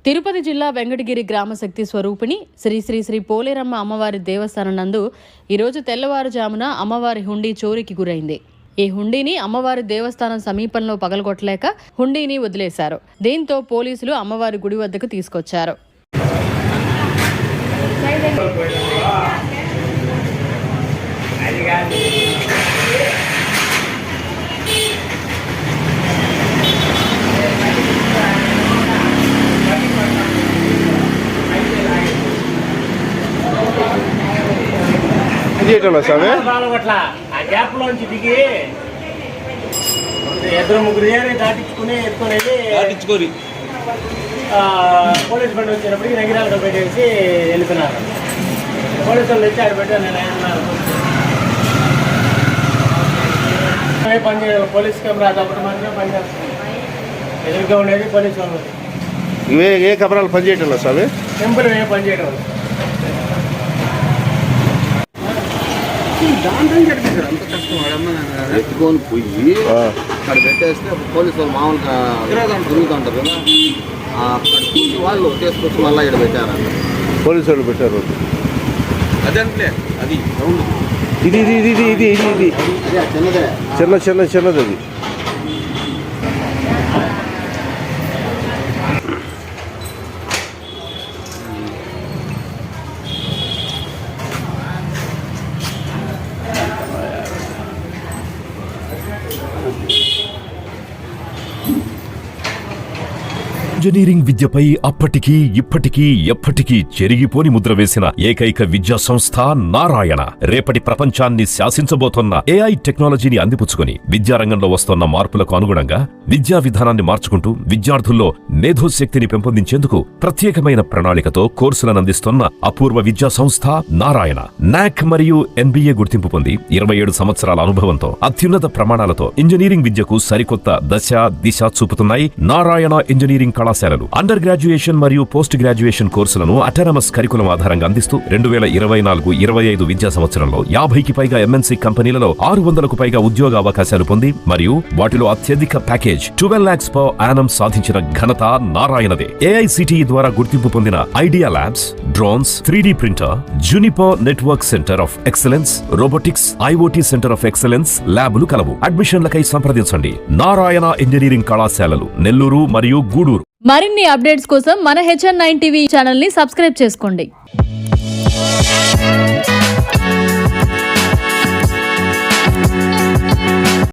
తిరుపతి జిల్లా వెంకటగిరి గ్రామ శక్తి స్వరూపిణి శ్రీ శ్రీ శ్రీ పోలేరమ్మ అమ్మవారి దేవస్థానం నందు ఈరోజు తెల్లవారుజామున అమ్మవారి హుండీ చోరీకి గురైంది. ఈ హుండీని అమ్మవారి దేవస్థానం సమీపంలో పగలగొట్టలేక హుండీని వదిలేశారు. దీంతో పోలీసులు అమ్మవారి గుడి వద్దకు తీసుకొచ్చారు. దిగి ఇద్దరు ముగ్గురు దాటించుకుని ఎత్తుకొని పోలీసు బండి వచ్చినప్పటికి నగిరాలు పెట్టేసి వెళ్తున్నారు. పోలీసు వాళ్ళు వచ్చి ఆడ పెట్టారు. నేను పనిచేయాలి. పోలీస్ కెమెరా అదొకటి మాత్రమే పనిచేస్తుంది. ఎదురుగా ఉండేది పోలీసు వాళ్ళు. ఏ కెమెరాలు పనిచేయటం లేదు స్వామి? టెంపుల్ ఏం పనిచేయడం ఎత్తుకొని పోయి అక్కడ పెట్టేస్తే పోలీసు వాళ్ళు మామూలుగా తిరుగుతుంటారు కదా, అక్కడ చూసి వాళ్ళు తీసుకొచ్చి మళ్ళీ ఇక్కడ పెట్టారంట. పోలీసు వాళ్ళు పెట్టారు. అదంటే అది ఇది ఇది ఇది ఇది ఇది ఇది చిన్నదే, చిన్నది అది. ఇంజనీరింగ్ విద్యపై అప్పటికీ ఇప్పటికీ ఎప్పటికీ చెరిగిపోని ముద్ర వేసిన ఏకైక విద్యా సంస్థ నారాయణ. రేపటి ప్రపంచాన్ని శాసించబోతోన్న ఏఐ టెక్నాలజీని అందిపుచ్చుకుని విద్యారంగంలో వస్తోన్న మార్పులకు అనుగుణంగా విద్యా విధానాన్ని మార్చుకుంటూ విద్యార్థుల్లో మేధోశక్తిని పెంపొందించేందుకు ప్రత్యేకమైన ప్రణాళికతో కోర్సులను అందిస్తున్న అపూర్వ విద్యా సంస్థ నారాయణ. నాక్ మరియు NBA గుర్తింపు పొంది 27 సంవత్సరాల అనుభవంతో అత్యున్నత ప్రమాణాలతో ఇంజనీరింగ్ విద్యకు సరికొత్త దిశ చూపుతున్నాయి నారాయణ ఇంజనీరింగ్ కళాశాలలు. అండర్ గ్రాడ్యుయేషన్ మరియు పోస్ట్ గ్రాడ్యుయేషన్ కోర్సులను అటానమస్ కరికులం ఆధారంగా అందిస్తూ 2024-25 విద్యా సంవత్సరంలో 50కి పైగా MNC కంపెనీలలో 600కు పైగా ఉద్యోగ అవకాశాలు పొంది మరియు వాటిలో అత్యధిక ప్యాకేజ్ 12 lakhs per annum సాధించిన ఘనత నారాయణదే. AICTE ద్వారా గుర్తింపు పొందిన idea labs, drones, 3D printer, Juniper network centre of excellence, robotics, IoT centre of excellence ల్యాబులు కలవు. అడ్మిషన్లకై సంప్రదించండి. నారాయణ ఇంజనీరింగ్ కళాశాలలు, నెల్లూరు మరియు గూడూరు. మరిన్ని అప్డేట్స్ కోసం మన HN9 TV ఛానల్ ని సబ్స్క్రైబ్ చేసుకోండి.